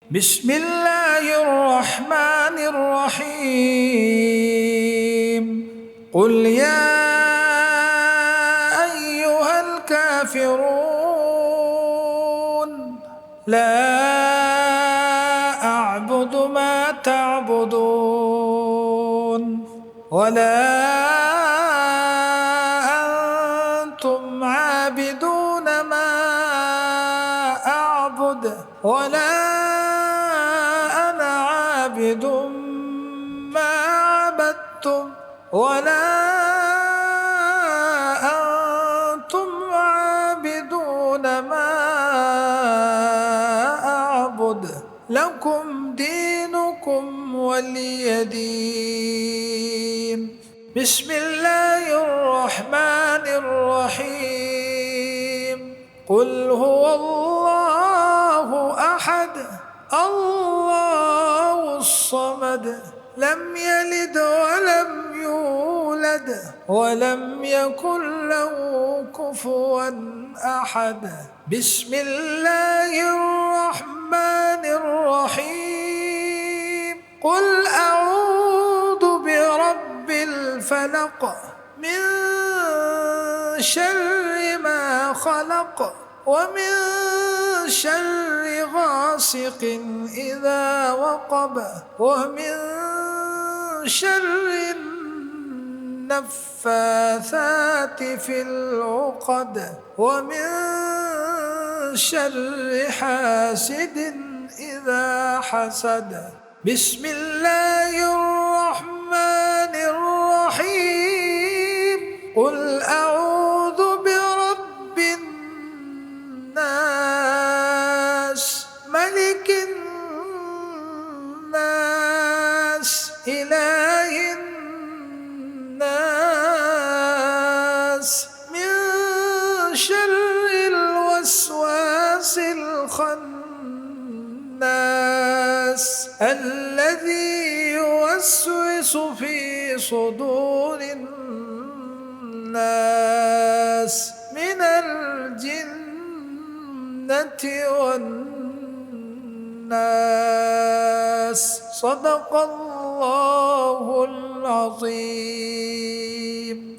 بسم الله الرحمن الرحيم قل يا أيها الكافرون لا أعبد ما تعبدون ولا أنتم عابدون ما أعبد ولا عابد ما عبدتم ولا أنتم عابدون ما أعبد لكم دينكم ولي دين. بسم الله الرحمن الرحيم قل هو الله أحد الله الصمد لم يلد ولم يولد ولم يكن له كفوا أحد. بسم الله الرحمن الرحيم قل أعوذ برب الفلق من شر ما خلق ومن شر غاسق إذا وقب ومن شر النفاثات في العقد ومن شر حاسد إذا حسد. بسم الله الرحمن الرحيم قل أعوذ برب الناس ملك الناس إله الناس من شر الوسواس الخناس الذي يوسوس في صدور الناس من الجنة والناس. صدق الله العظيم.